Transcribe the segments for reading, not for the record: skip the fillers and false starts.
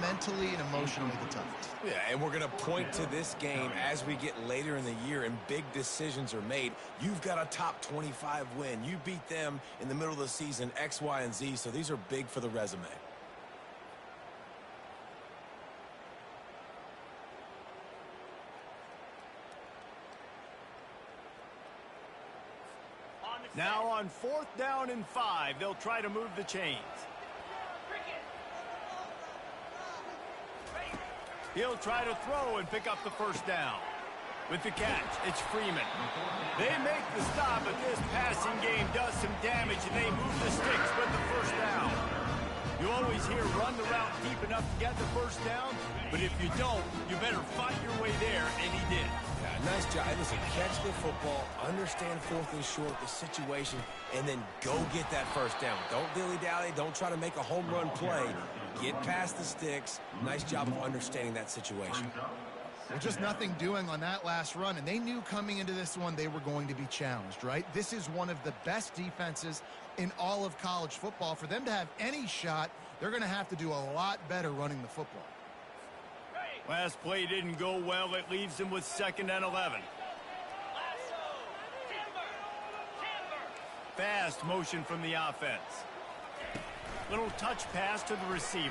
mentally and emotionally the toughest. Yeah, and we're going to point to this game as we get later in the year and big decisions are made. You've got a top 25 win. You beat them in the middle of the season, X, Y, and Z, so these are big for the resume. Now on 4th down and 5, they'll try to move the chains. He'll try to throw and pick up the first down. With the catch, it's Freeman. They make the stop, but this passing game does some damage, and they move the sticks with the first down. You always hear run the route deep enough to get the first down, but if you don't, you better fight your way there, and he did. Yeah, nice job. Listen, catch the football, understand 4th and short, the situation, and then go get that first down. Don't dilly-dally. Don't try to make a home run play. Get past the sticks. Nice job of understanding that situation. Well, just nothing doing on that last run, and they knew coming into this one they were going to be challenged, right? This is one of the best defenses in all of college football. For them to have any shot, they're going to have to do a lot better running the football. Last play didn't go well. It leaves them with 2nd and 11. Fast motion from the offense. Little touch pass to the receiver.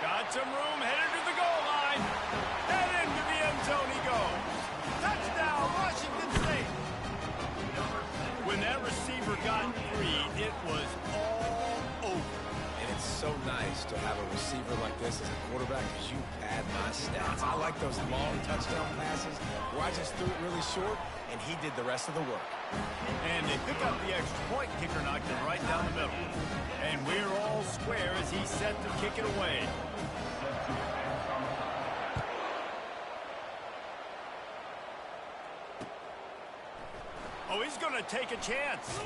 Got some room, headed to the goal line. And into the end zone he goes. Touchdown, Washington State. When that receiver got free, it was all over. And it's so nice to have a receiver like this as a quarterback because you pad my stats. I like those long touchdown passes where I just threw it really short, and he did the rest of the work. And they pick up the extra point. Kicker knocked it right down the middle. And we're all square as he's set to kick it away. Oh, he's going to take a chance.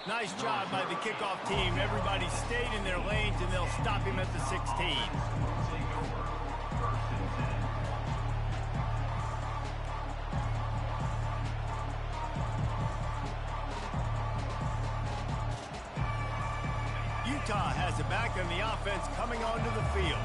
Nice job by the kickoff team. Everybody stayed in their lanes, and they'll stop him at the 16. Utah has it back, and the offense coming onto the field.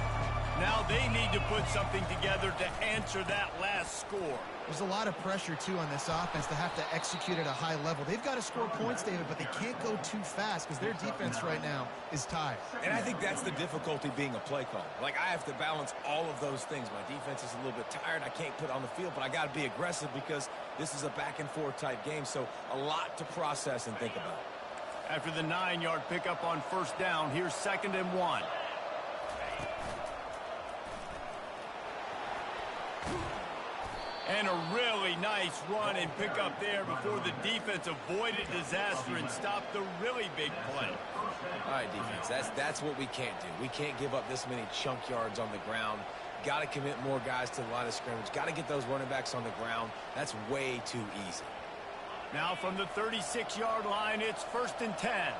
Now they need to put something together to answer that last score. There's a lot of pressure, too, on this offense to have to execute at a high level. They've got to score points, David, but they can't go too fast because their defense right now is tired. And I think that's the difficulty being a play caller. Like, I have to balance all of those things. My defense is a little bit tired. I can't put on the field, but I got to be aggressive because this is a back-and-forth type game, so a lot to process and think about. After the 9-yard pickup on 1st down, here's 2nd and 1. And a really nice run and pick up there before the defense avoided disaster and stopped the really big play. All right, defense, that's what we can't do. We can't give up this many chunk yards on the ground. Got to commit more guys to the line of scrimmage. Got to get those running backs on the ground. That's way too easy. Now from the 36-yard line, it's 1st and 10.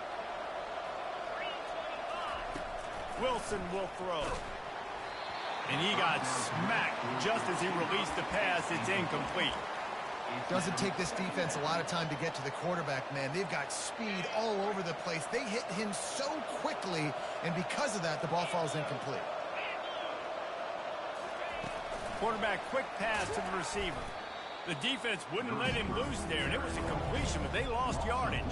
Wilson will throw. And he got smacked just as he released the pass. It's incomplete. Doesn't take this defense a lot of time to get to the quarterback, man. They've got speed all over the place. They hit him so quickly, and because of that, the ball falls incomplete. Quarterback quick pass to the receiver. The defense wouldn't let him loose there, and it was a completion, but they lost yardage.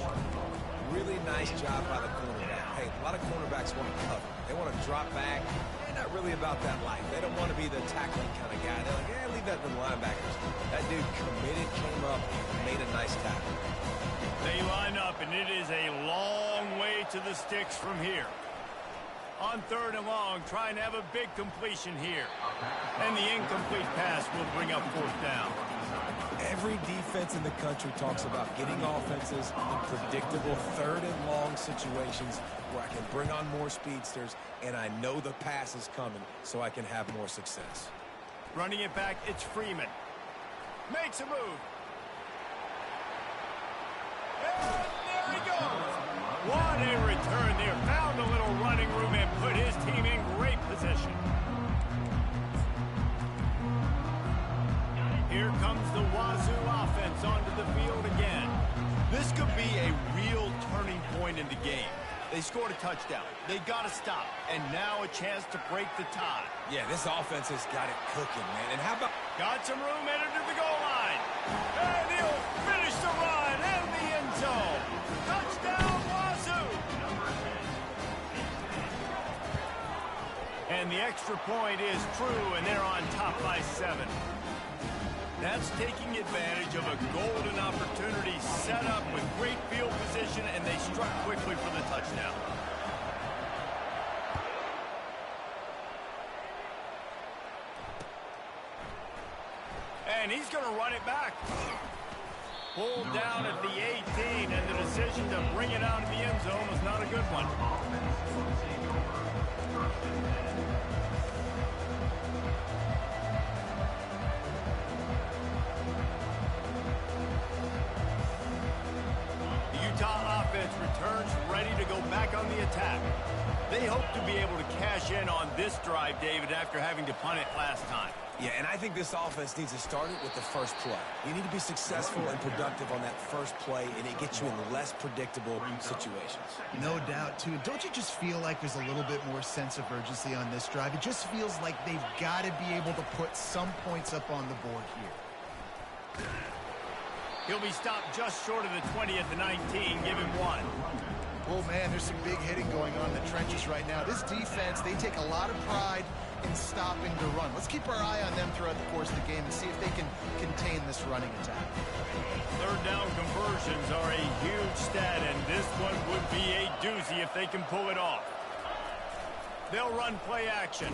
Really nice job by the cornerback. Hey, a lot of cornerbacks want to cover. They want to drop back. They're not really about that life. They don't want to be the tackling kind of guy. They're like, yeah, leave that to the linebackers. That dude committed, came up, and made a nice tackle. They line up, and it is a long way to the sticks from here. On 3rd and long, trying to have a big completion here. And the incomplete pass will bring up 4th down. Every defense in the country talks about getting offenses in predictable 3rd and long situations where I can bring on more speedsters and I know the pass is coming so I can have more success. Running it back, it's Freeman. Makes a move. And there he goes. What a return there. Found a little running room and put his team in great position. Here comes the Wazoo offense onto the field again. This could be a real turning point in the game. They scored a touchdown. They got to stop. And now a chance to break the tie. Yeah, this offense has got it cooking, man. And how about... Got some room headed to the goal line. And he'll finish the run in the end zone. Touchdown, Wazoo! And the extra point is true, and they're on top by 7. That's taking advantage of a golden opportunity set up with great field position, and they struck quickly for the touchdown. And he's going to run it back. Pulled down at the 18, and the decision to bring it out of the end zone was not a good one. Utah offense returns ready to go back on the attack. They hope to be able to cash in on this drive, David, after having to punt it last time. Yeah, and I think this offense needs to start it with the first play. You need to be successful and productive on that first play, and it gets you in less predictable situations. No doubt, too. Don't you just feel like there's a little bit more sense of urgency on this drive? It just feels like they've got to be able to put some points up on the board here. He'll be stopped just short of the 20 at the 19. Give him 1. Oh, man, there's some big hitting going on in the trenches right now. This defense, they take a lot of pride in stopping the run. Let's keep our eye on them throughout the course of the game and see if they can contain this running attack. Third down conversions are a huge stat, and this one would be a doozy if they can pull it off. They'll run play action.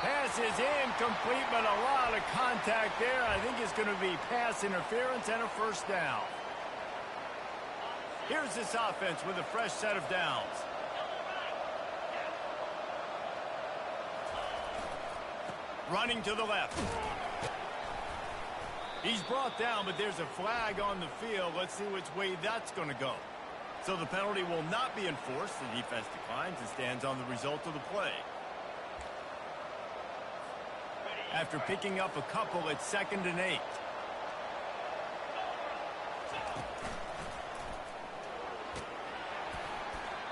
Pass is incomplete, but a lot of contact there. I think it's going to be pass interference and a first down. Here's this offense with a fresh set of downs. Running to the left. He's brought down, but there's a flag on the field. Let's see which way that's going to go. So the penalty will not be enforced. The defense declines and stands on the result of the play. After picking up a couple, it's 2nd and 8.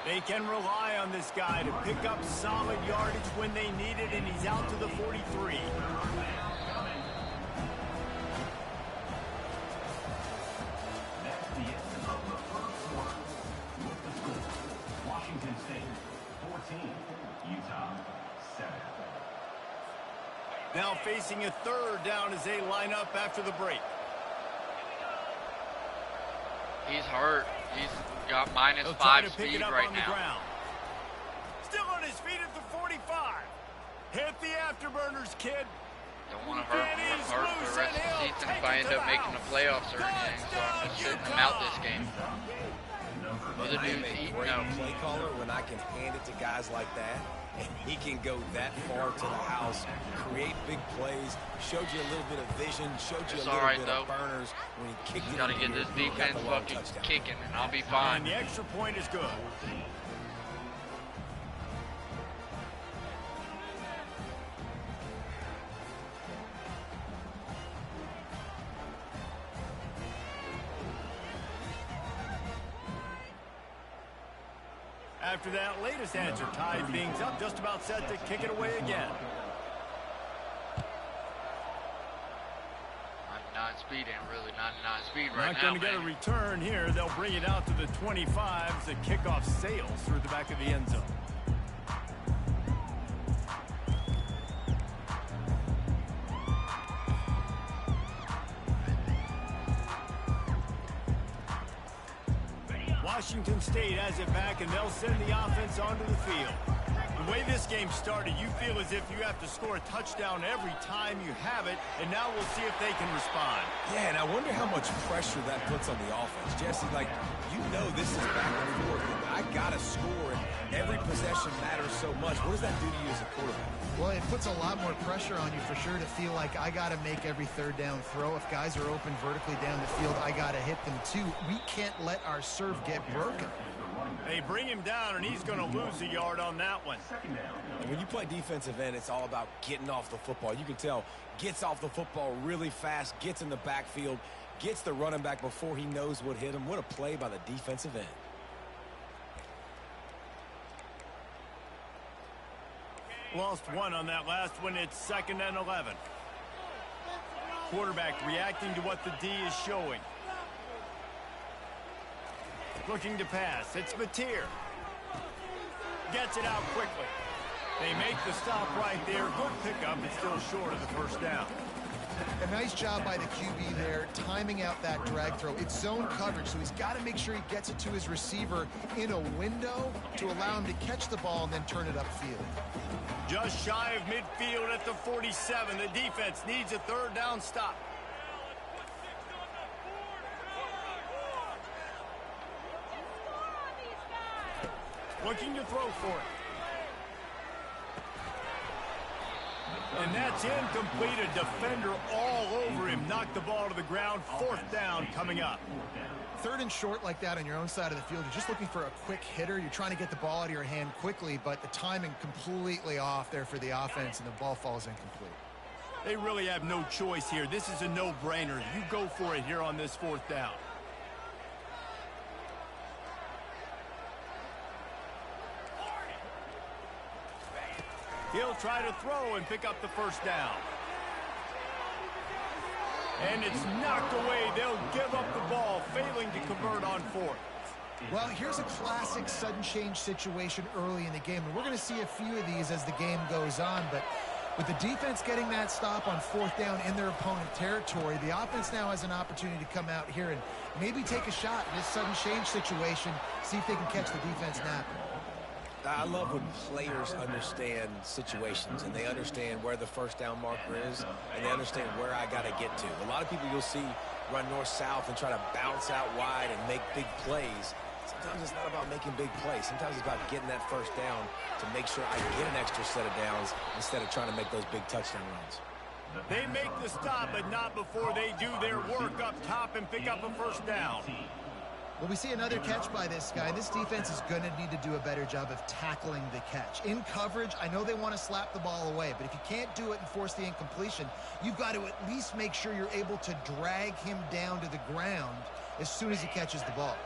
They can rely on this guy to pick up solid yardage when they need it, and he's out to the 43. Washington State, 14, Utah, 7. Now facing a third down as they line up after the break. He's hurt. He's got minus They'll 5 try to pick speed it up right on the now. ground. Still on his feet at the 45. Hit the afterburners, kid. Don't want to hurt for the rest of the season if I end up making the playoffs or anything, so I'm just sitting him out this game. Other I am dudes a eating great up. play caller when I can hand it to guys like that, and he can go that far to the house, create big plays, showed you a little bit of vision, showed you It's a little all right, bit though. of burners when he kicked it. Got to in get the this air, got defense the long fucking touchdown. kicking, and I'll be And fine. the extra point is good. After that latest answer tied things up, just about set to kick it away again. 99 speed ain't really 99 speed right Not now, going to get a man. return here. They'll bring it out to the 25 as the kickoff sails through the back of the end zone. Washington State has it back, and they'll send the offense onto the field. The way this game started, you feel as if you have to score a touchdown every time you have it, and now we'll see if they can respond. Yeah, and I wonder how much pressure that puts on the offense. Jesse, like, you know this is back and forth, and I got to score, and every possession matters so much. What does that do to you as a quarterback? Well, it puts a lot more pressure on you for sure to feel like I got to make every third down throw. If guys are open vertically down the field, I got to hit them too. We can't let our serve get broken. They bring him down, and he's going to lose a yard on that one. And when you play defensive end, it's all about getting off the football. You can tell, gets off the football really fast, gets in the backfield, gets the running back before he knows what hit him. What a play by the defensive end. Lost one on that last one. It's 2nd and 11. Quarterback reacting to what the D is showing. Looking to pass. It's Mateer. Gets it out quickly. They make the stop right there. Good pickup. It's still short of the first down. A nice job by the QB there, timing out that drag throw. It's zone coverage, so he's got to make sure he gets it to his receiver in a window to allow him to catch the ball and then turn it upfield. Just shy of midfield at the 47. The defense needs a 3rd down stop. Looking to throw for it. And that's incomplete. A defender all over him. Knocked the ball to the ground. 4th down coming up. 3rd and short like that on your own side of the field. You're just looking for a quick hitter. You're trying to get the ball out of your hand quickly, but the timing completely off there for the offense, and the ball falls incomplete. They really have no choice here. This is a no-brainer. You go for it here on this 4th down. He'll try to throw and pick up the 1st down. And it's knocked away. They'll give up the ball, failing to convert on 4th. Well, here's a classic sudden change situation early in the game. And we're going to see a few of these as the game goes on. But with the defense getting that stop on 4th down in their opponent territory, the offense now has an opportunity to come out here and maybe take a shot in this sudden change situation, see if they can catch the defense napping. I love when players understand situations and they understand where the 1st down marker is and they understand where I got to get to. A lot of people you'll see run north-south and try to bounce out wide and make big plays. Sometimes it's not about making big plays. Sometimes it's about getting that 1st down to make sure I get an extra set of downs instead of trying to make those big touchdown runs. They make the stop, but not before they do their work up top and pick up a 1st down. Well, we see another catch by this guy. This defense is going to need to do a better job of tackling the catch. In coverage, I know they want to slap the ball away, but if you can't do it and force the incompletion, you've got to at least make sure you're able to drag him down to the ground as soon as he catches the ball.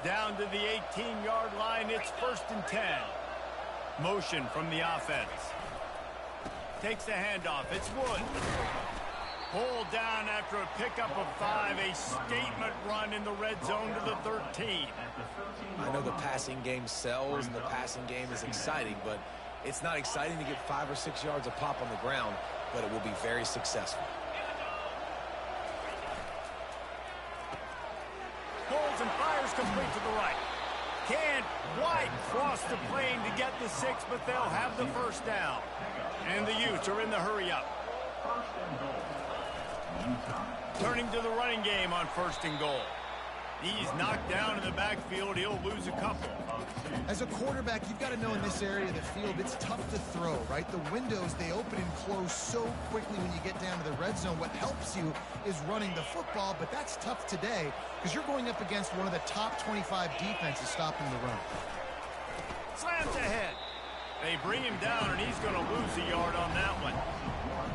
Down to the 18-yard line, it's 1st and 10. Motion from the offense. Takes the handoff. It's Wood. Pulled down after a pickup of 5. A statement run in the red zone to the 13. I know the passing game sells and the passing game is exciting, but it's not exciting to get 5 or 6 yards a pop on the ground, but it will be very successful. Pulls and fires complete to the right. Can't quite cross the plane to get the 6, but they'll have the 1st down. And the Utes are in the hurry-up. Turning to the running game on 1st and goal. He's knocked down in the backfield. He'll lose a couple. As a quarterback, you've got to know in this area of the field, it's tough to throw, right? The windows, they open and close so quickly when you get down to the red zone. What helps you is running the football, but that's tough today because you're going up against one of the top 25 defenses stopping the run. Slams ahead. They bring him down, and he's going to lose a yard on that one.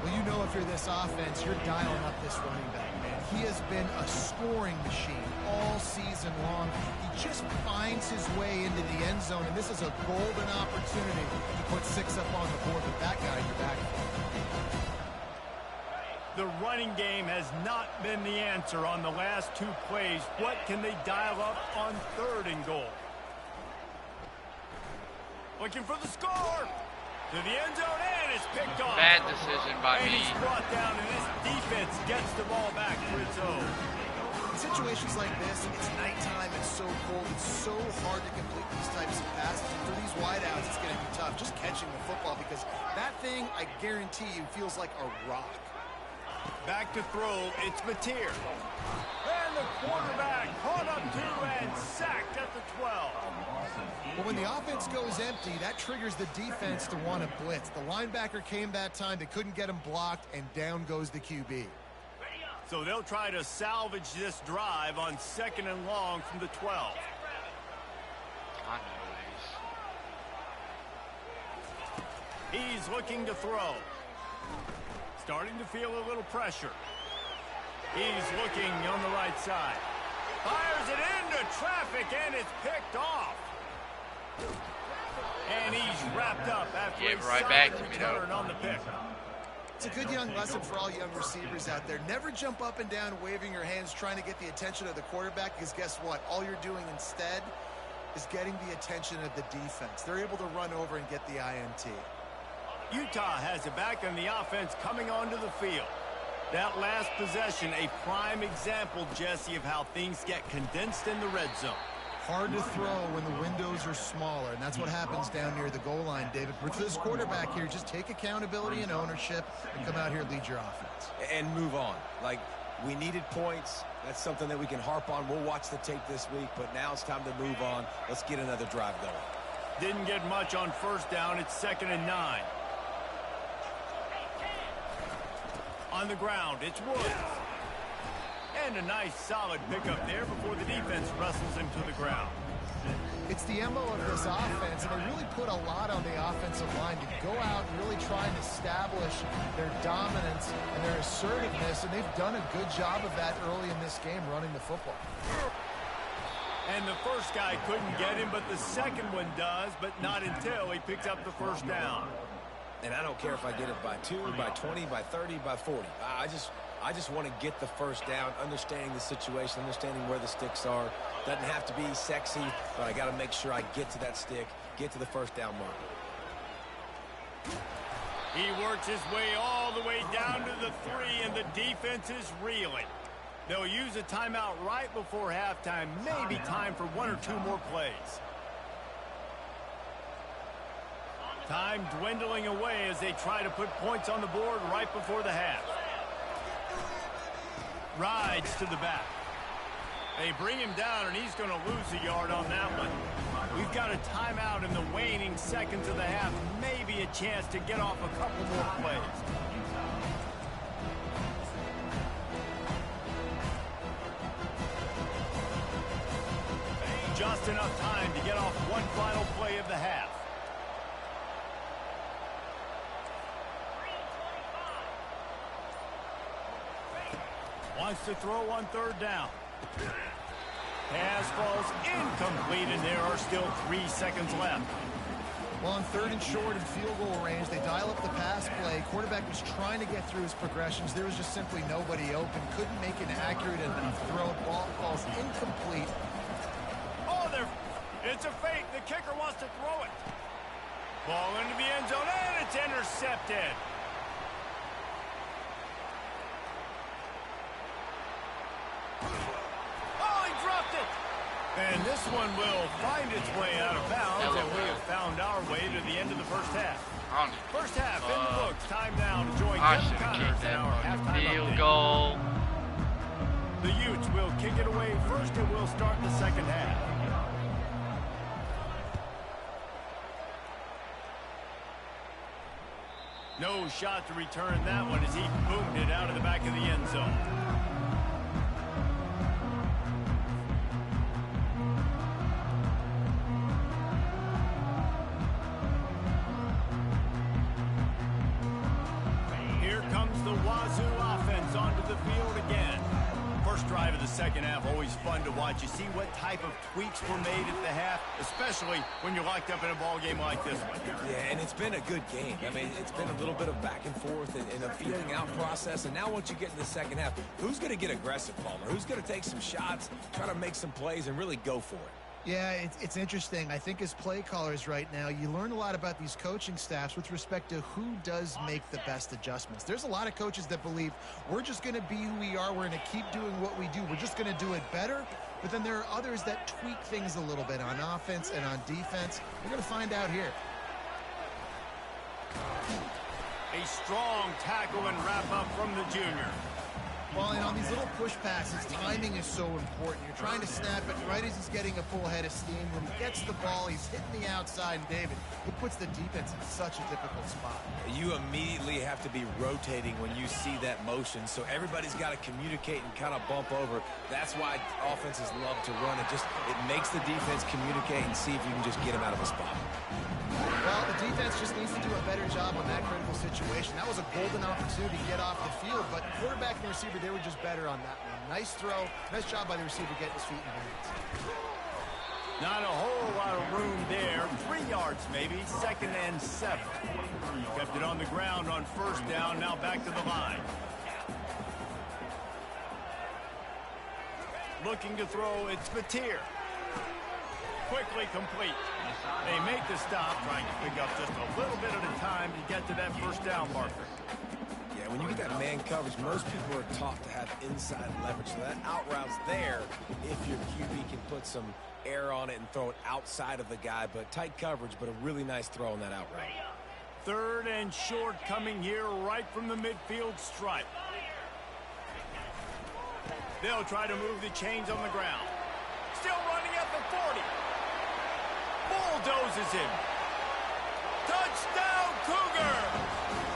Well, you know if you're this offense, you're dialing up this running back, man. He has been a scoring machine all season long. He just finds his way into the end zone, and this is a golden opportunity to put 6 up on the board with that guy in your back. The running game has not been the answer on the last 2 plays. What can they dial up on 3rd and goal? Looking for the score. To the end zone, and it's picked off. Bad decision by me. And he's brought down, and this defense gets the ball back for its own. In situations like this, it's nighttime, it's so cold, it's so hard to complete these types of passes. And for these wideouts, it's going to be tough just catching the football because that thing, I guarantee you, feels like a rock. Back to throw, it's Mateer. And the quarterback caught up to and sacked at the 12. But when the offense goes empty, that triggers the defense to want to blitz. The linebacker came that time, they couldn't get him blocked, and down goes the QB. So they'll try to salvage this drive on 2nd and long from the 12. He's looking to throw. Starting to feel a little pressure. He's looking on the right side. Fires it into traffic, and it's picked off. And he's wrapped up after Gave a right solid back to me, though. return on the pick. It's a good young lesson for all young receivers out there. Never jump up and down waving your hands trying to get the attention of the quarterback, because guess what? All you're doing instead is getting the attention of the defense. They're able to run over and get the INT. Utah has it back on the offense coming onto the field. That last possession, a prime example, Jesse, of how things get condensed in the red zone. Hard to throw when the windows are smaller, and that's what happens down near the goal line, David. But for this quarterback here, just take accountability and ownership and come out here and lead your offense. And move on. Like, we needed points. That's something that we can harp on. We'll watch the tape this week, but now it's time to move on. Let's get another drive going. Didn't get much on first down. It's 2nd and 9. On the ground, it's Woods. And a nice solid pickup there before the defense wrestles him to the ground. It's the MO of this offense, and they really put a lot on the offensive line to go out and really try and establish their dominance and their assertiveness, and they've done a good job of that early in this game running the football. And the first guy couldn't get him, but the second one does, but not until he picks up the first down. And I don't care if I get it by 2, by 20, by 30, by 40. I just want to get the first down, understanding the situation, understanding where the sticks are. Doesn't have to be sexy, but I got to make sure I get to that stick, get to the first down mark. He works his way all the way down to the 3, and the defense is reeling. They'll use a timeout right before halftime. Maybe time for 1 or 2 more plays. Time dwindling away as they try to put points on the board right before the half. Rides to the back. They bring him down, and he's going to lose a yard on that one. We've got a timeout in the waning seconds of the half. Maybe a chance to get off a couple more plays. Just enough time to get off one final play of the half. Wants to throw on 3rd down. Pass falls incomplete, and there are still 3 seconds left. Well, on 3rd and short and field goal range, they dial up the pass play. Quarterback was trying to get through his progressions. There was just simply nobody open. Couldn't make an accurate enough throw. Ball falls incomplete. Oh, it's a fake. The kicker wants to throw it. Ball into the end zone, and it's intercepted. Oh, he dropped it. And this one will find its way out of bounds, and we have found our way to the end of the first half. First half in the books. Time now to join Kevin Connors in our halftime field update. goal. The Utes will kick it away first, and we'll start the second half. No shot to return that one as he boomed it out of the back of the end zone. Here comes the Wazoo offense onto the field again. First drive of the second half, always fun to watch. You see what type of tweaks were made at the half, especially when you're locked up in a ball game like this one. Yeah, and it's been a good game. I mean, it's been a little bit of back and forth and a feeling out process. And now once you get in the second half, who's going to get aggressive, Palmer? Who's going to take some shots, try to make some plays, and really go for it? Yeah, it's interesting. I think as play callers right now, you learn a lot about these coaching staffs with respect to who does make the best adjustments. There's a lot of coaches that believe we're just going to be who we are. We're going to keep doing what we do. We're just going to do it better. But then there are others that tweak things a little bit on offense and on defense. We're going to find out here. A strong tackle and wrap up from the junior. Well, and on these little push passes, timing is so important. You're trying to snap it right as he's getting a full head of steam. When he gets the ball, he's hitting the outside, and David, it puts the defense in such a difficult spot. You immediately have to be rotating when you see that motion, so everybody's got to communicate and kind of bump over. That's why offenses love to run it. It makes the defense communicate and see if you can just get him out of a spot. Well, the defense just needs to do a better job on that critical situation. That was a golden opportunity to get off the field, but quarterback and receiver, they were just better on that one. Nice throw. Nice job by the receiver getting his feet in the hands. Not a whole lot of room there. 3 yards maybe, 2nd and 7. Kept it on the ground on 1st down, now back to the line. Looking to throw, it's Mateer. Quickly complete. They make the stop, trying to pick up just a little bit at a time to get to that 1st down marker. Yeah, when you get that man coverage, most people are taught to have inside leverage. So that out route's there if your QB can put some air on it and throw it outside of the guy. But tight coverage, but a really nice throw on that out route. 3rd and short coming here right from the midfield stripe. They'll try to move the chains on the ground. Still running at the 40. Bulldozes him. Touchdown, Cougar!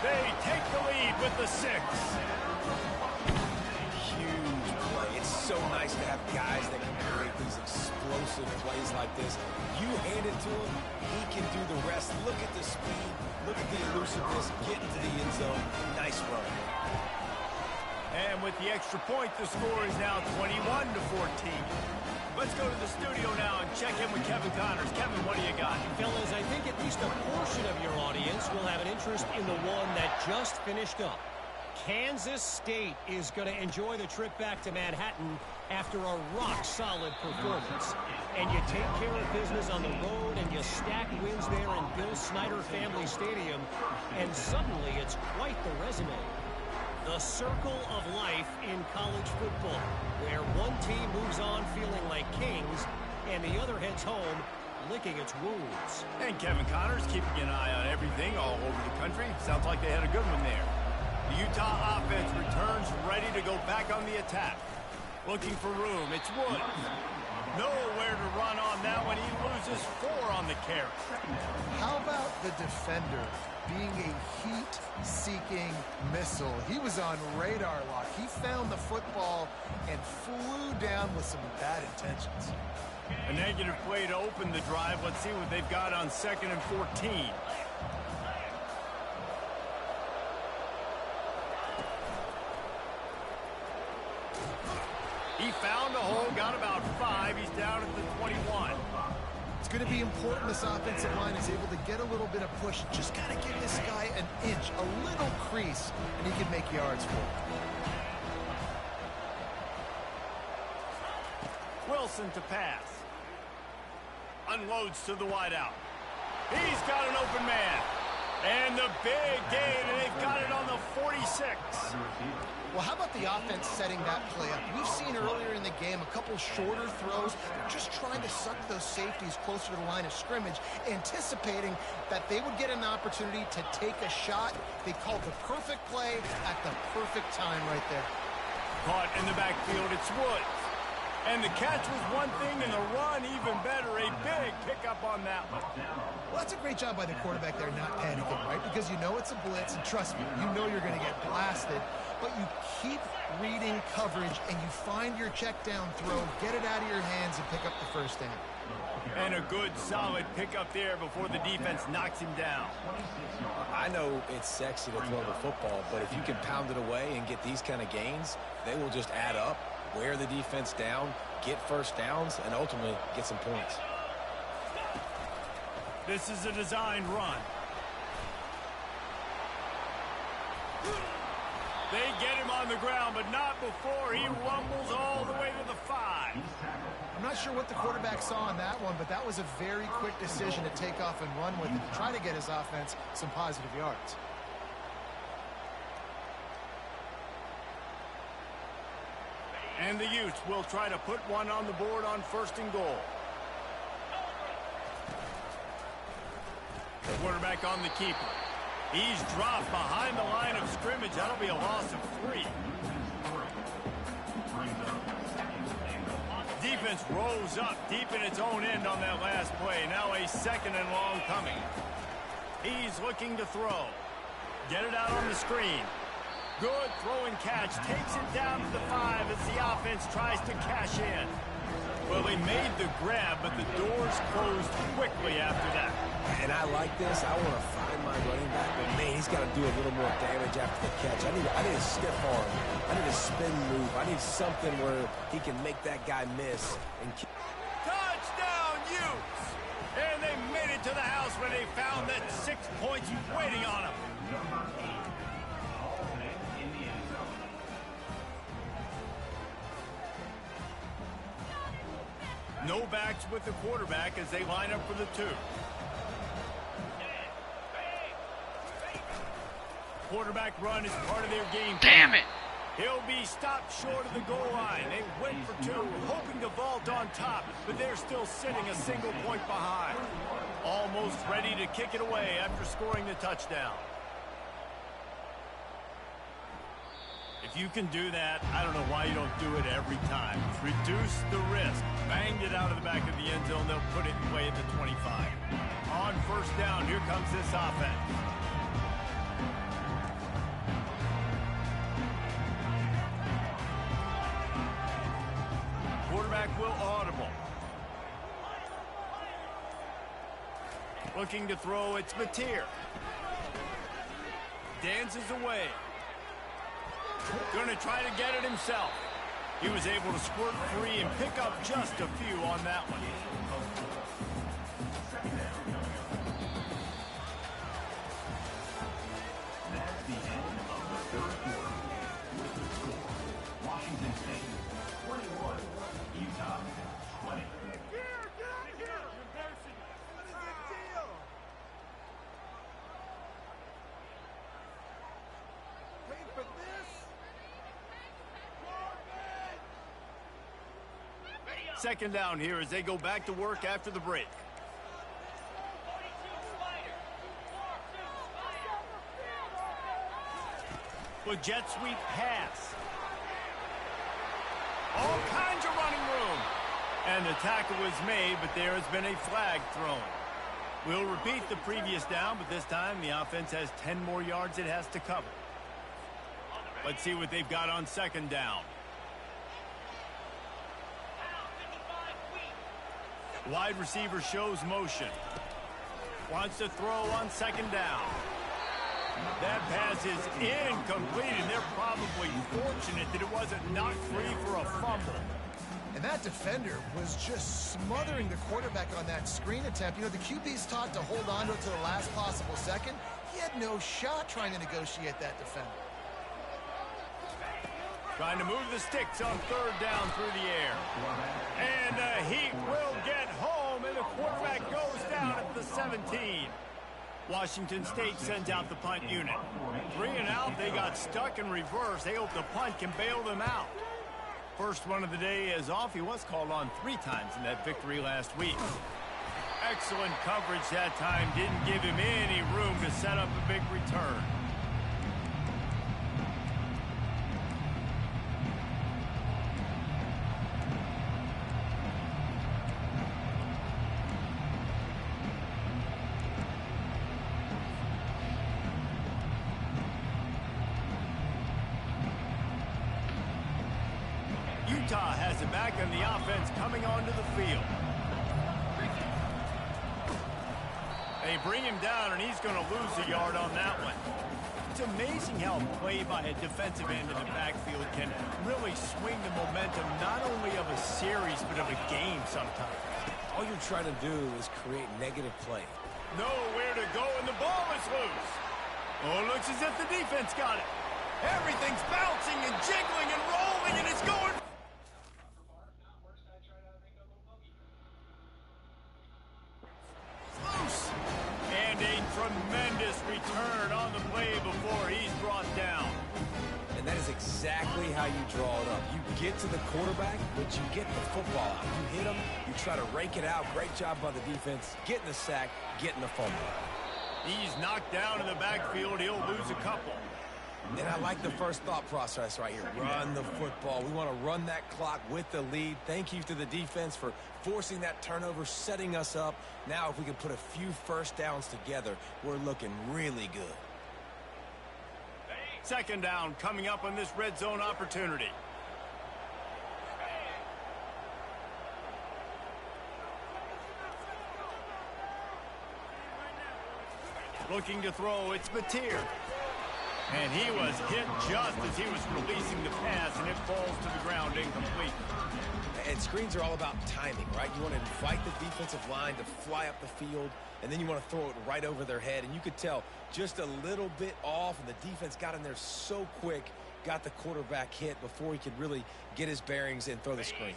They take the lead with the 6. Huge play. It's so nice to have guys that can create these explosive plays like this. You hand it to him, he can do the rest. Look at the speed. Look at the elusiveness. Get into the end zone. Nice run. And with the extra point, the score is now 21-14. Let's go to the studio now and check in with Kevin Connors. Kevin, what do you got? Fellas, I think at least a portion of your audience will have an interest in the one that just finished up. Kansas State is going to enjoy the trip back to Manhattan after a rock-solid performance. And you take care of business on the road and you stack wins there in Bill Snyder Family Stadium, and suddenly it's quite the resume. The circle of life in college football, where one team moves on feeling like kings and the other heads home licking its wounds. And Kevin Connors keeping an eye on everything all over the country. Sounds like they had a good one there. The Utah offense returns ready to go back on the attack. Looking for room, it's Woods. Nowhere to run on that one. He loses 4 on the carry. How about the defender being a heat-seeking missile? He was on radar lock. He found the football and flew down with some bad intentions. A negative play to open the drive. Let's see what they've got on 2nd and 14. He found a hole, got about 5. He's down at the 21. It's going to be important this offensive line is able to get a little bit of push. Just got to give this guy an inch, a little crease, and he can make yards for it. Wilson to pass. Unloads to the wideout. He's got an open man. And the big gain, and they've got it on the 46. Well, how about the offense setting that play up? We've seen earlier in the game a couple shorter throws. They're just trying to suck those safeties closer to the line of scrimmage, anticipating that they would get an opportunity to take a shot. They called the perfect play at the perfect time right there. Caught in the backfield, it's Woods. And the catch was one thing, and the run even better. A big pickup on that one. Well, that's a great job by the quarterback there, not panicking, right? Because you know it's a blitz, and trust me, you know you're going to get blasted. But you keep reading coverage, and you find your check down throw, get it out of your hands, and pick up the 1st down. And a good, solid pickup there before the defense knocks him down. I know it's sexy to throw the football, but if you can pound it away and get these kind of gains, they will just add up, wear the defense down, get 1st downs, and ultimately get some points. This is a designed run. They get him on the ground, but not before he rumbles all the way to the 5. I'm not sure what the quarterback saw on that one, but that was a very quick decision to take off and run with it to try to get his offense some positive yards. And the Utes will try to put one on the board on 1st and goal. The quarterback on the keeper. He's dropped behind the line of scrimmage. That'll be a loss of 3. Defense rose up deep in its own end on that last play. Now a 2nd and long coming. He's looking to throw. Get it out on the screen. Good throw and catch. Takes it down to the 5 as the offense tries to cash in. Well, they made the grab, but the doors closed quickly after that. And I like this. I want to find my running back, but man, he's got to do a little more damage after the catch. I need a stiff arm. I need a spin move. I need something where he can make that guy miss. And Touchdown, shoots. And they made it to the house when they found that 6 points waiting on them. Number 8, Hall of Fame in the end zone. No backs with the quarterback as they line up for the 2. Quarterback run is part of their game. Damn it! He'll be stopped short of the goal line. They went for 2, hoping to vault on top, but they're still sitting a single point behind. Almost ready to kick it away after scoring the touchdown. If you can do that, I don't know why you don't do it every time. Reduce the risk. Banged it out of the back of the end zone. They'll put it away at the 25. On first down, here comes this offense. Quarterback will audible. Looking to throw, it's Mateer. Dances away. Going to try to get it himself. He was able to squirt free and pick up just a few on that one. That's the end of the third quarter. With the score, Washington State 21, Utah 20. Second down here as they go back to work after the break. With jet sweep pass. All kinds of running room. And the tackle was made, but there has been a flag thrown. We'll repeat the previous down, but this time the offense has 10 more yards it has to cover. Let's see what they've got on second down. Wide receiver shows motion. Wants to throw on second down. That pass is incomplete, and they're probably fortunate that it wasn't knocked free for a fumble. And that defender was just smothering the quarterback on that screen attempt. You know, the QB's taught to hold on to it to the last possible second. He had no shot trying to negotiate that defender. Trying to move the sticks on third down through the air. And he will get home, and the quarterback goes down at the 17. Washington State sends out the punt unit. 3 and out, they got stuck in reverse. They hope the punt can bail them out. First one of the day is off. He was called on 3 times in that victory last week. Excellent coverage that time. Didn't give him any room to set up a big return. Utah has it back on the offense coming onto the field. They bring him down, and he's going to lose a yard on that one. It's amazing how play by a defensive end in the backfield can really swing the momentum not only of a series but of a game sometimes. All you're trying to do is create negative play. Nowhere to go, and the ball is loose. Oh, it looks as if the defense got it. Everything's bouncing and jiggling and rolling, and it's going. Loose. And a tremendous return on the play before he's brought down. And that is exactly how you draw it up. You get to the quarterback, but you get the football out. You hit him, you try to rake it out. Great job by the defense. Getting the sack, getting the fumble. He's knocked down in the backfield. He'll lose a couple. And I like the first thought process right here. Run the football. We want to run that clock with the lead. Thank you to the defense for forcing that turnover, setting us up. Now if we can put a few first downs together, we're looking really good. Second down coming up on this red zone opportunity. Looking to throw, it's Mateer. And he was hit just as he was releasing the pass, and it falls to the ground incomplete. And screens are all about timing, right? You want to invite the defensive line to fly up the field, and then you want to throw it right over their head. And you could tell just a little bit off, and the defense got in there so quick, got the quarterback hit before he could really get his bearings and throw the screen.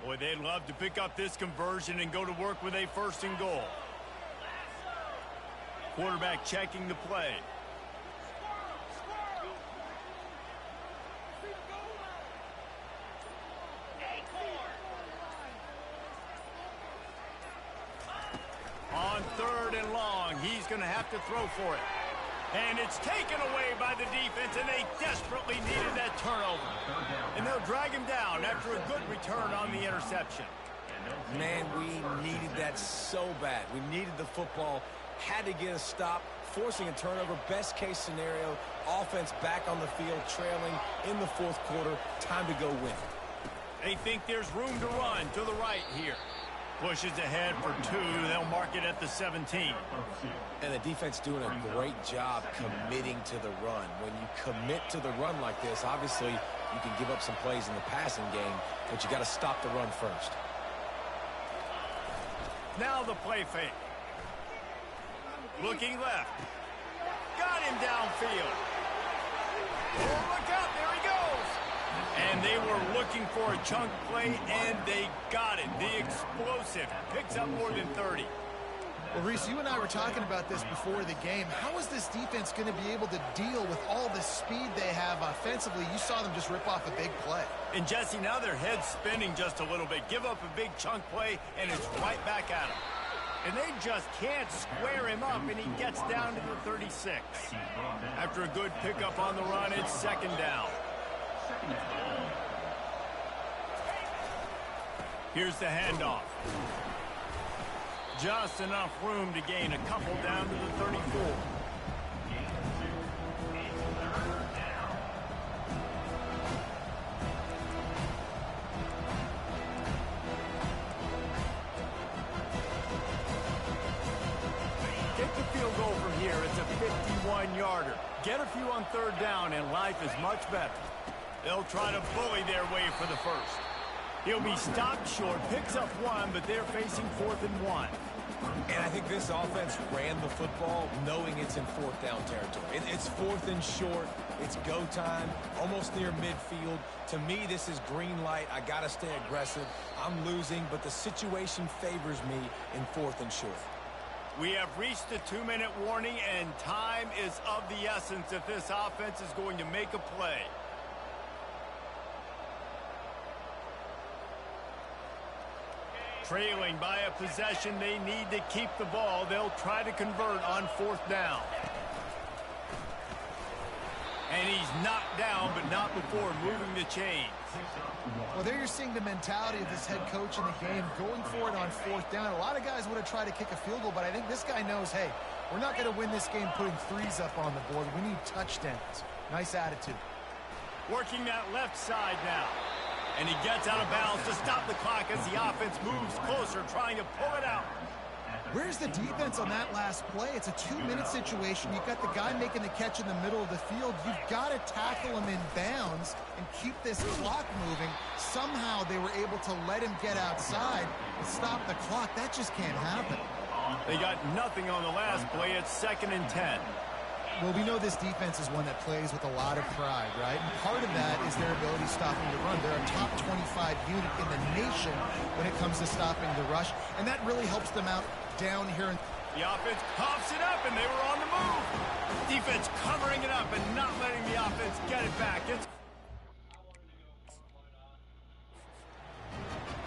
Boy, they'd love to pick up this conversion and go to work with a 1st and goal. Quarterback checking the play. On 3rd and long, he's going to have to throw for it. And it's taken away by the defense, and they desperately needed that turnover. And they'll drag him down after a good return on the interception. Man, we needed that so bad. We needed the football, had to get a stop, forcing a turnover. Best case scenario, offense back on the field, trailing in the 4th quarter. Time to go win. They think there's room to run to the right here. Pushes ahead for 2. They'll mark it at the 17. And the defense doing a great job committing to the run. When you commit to the run like this, obviously you can give up some plays in the passing game, but you got to stop the run first. Now the play fake. Looking left. Got him downfield. Oh, look out, there he goes. And they were looking for a chunk play, and they got it. The explosive picks up more than 30. Well, Reese, you and I were talking about this before the game. How is this defense going to be able to deal with all the speed they have offensively? You saw them just rip off a big play. And, Jesse, now their head's spinning just a little bit. Give up a big chunk play, and it's right back at them. And they just can't square him up, and he gets down to the 36. After a good pickup on the run, it's 2nd down. Here's the handoff. Just enough room to gain a couple down to the 34. Get the field goal from here. It's a 51-yarder. Get a few on 3rd down, and life is much better. They'll try to bully their way for the 1st. He'll be stopped short, picks up 1, but they're facing 4th and 1. And I think this offense ran the football knowing it's in 4th down territory. It's 4th and short. It's go time, almost near midfield. To me, this is green light. I got to stay aggressive. I'm losing, but the situation favors me in 4th and short. We have reached the 2-minute warning, and time is of the essence if this offense is going to make a play. Trailing by a possession, they need to keep the ball. They'll try to convert on 4th down. And he's knocked down, but not before moving the chains. Well, there you're seeing the mentality of this head coach in the game, going for it on 4th down. A lot of guys would have tried to kick a field goal, but I think this guy knows, hey, we're not going to win this game putting 3s up on the board. We need touchdowns. Nice attitude. Working that left side now. And he gets out of bounds to stop the clock as the offense moves closer, trying to pull it out. Where's the defense on that last play? It's a 2-minute situation. You've got the guy making the catch in the middle of the field. You've got to tackle him in bounds and keep this clock moving. Somehow they were able to let him get outside and stop the clock. That just can't happen. They got nothing on the last play. It's 2nd and 10. Well, we know this defense is one that plays with a lot of pride, right? And part of that is their ability stopping the run. They're a top 25 unit in the nation when it comes to stopping the rush, and that really helps them out down here. The offense pops it up, and they were on the move. Defense covering it up and not letting the offense get it back.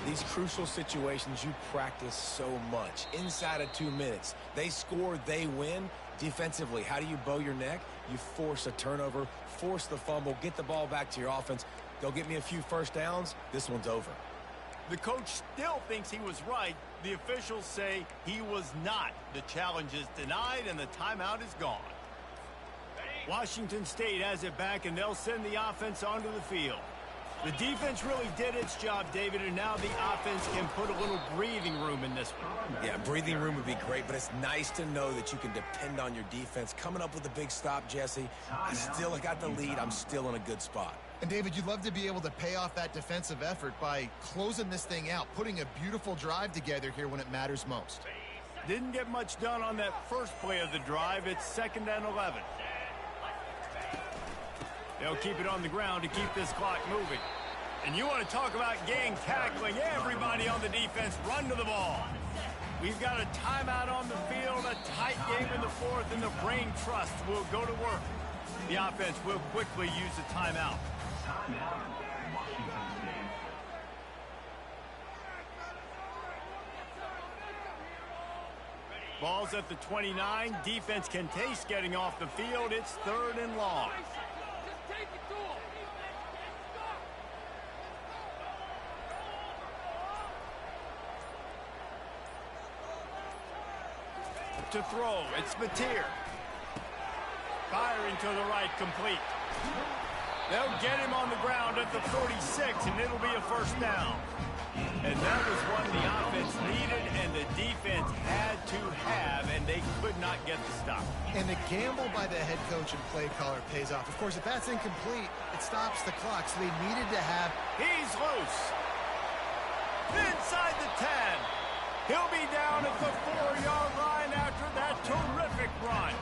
These crucial situations you practice so much. Inside of 2 minutes, they score, they win. Defensively, how do you bow your neck? You force a turnover, force the fumble, get the ball back to your offense. Go get me a few 1st downs. This one's over. The coach still thinks he was right. The officials say he was not. The challenge is denied, and the timeout is gone. Washington State has it back, and they'll send the offense onto the field. The defense really did its job, David, and now the offense can put a little breathing room in this one. Yeah, breathing room would be great, but it's nice to know that you can depend on your defense. Coming up with a big stop, Jesse. I still got the lead. I'm still in a good spot. And, David, you'd love to be able to pay off that defensive effort by closing this thing out, putting a beautiful drive together here when it matters most. Didn't get much done on that first play of the drive. It's 2nd and 11. They'll keep it on the ground to keep this clock moving. And you want to talk about gang tackling. Everybody on the defense run to the ball. We've got a timeout on the field, a tight game in the 4th, and the brain trust will go to work. The offense will quickly use a timeout. Ball's at the 29. Defense can taste getting off the field. It's 3rd and long. To throw, it's Mateer. Firing to the right, complete. They'll get him on the ground at the 46, and it'll be a 1st down. And that was one the offense needed and the defense had to have, and they could not get the stop. And the gamble by the head coach and play caller pays off. Of course, if that's incomplete, it stops the clock, so they needed to have... He's loose. Inside the 10. He'll be down at the 4-yard line after that terrific run.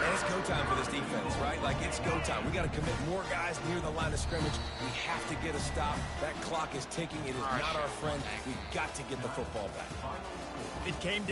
And it's go time for this defense, right? Like, it's go time. We got to commit more guys near the line of scrimmage. We have to get a stop. That clock is ticking. It is not our friend. We've got to get the football back. It came down.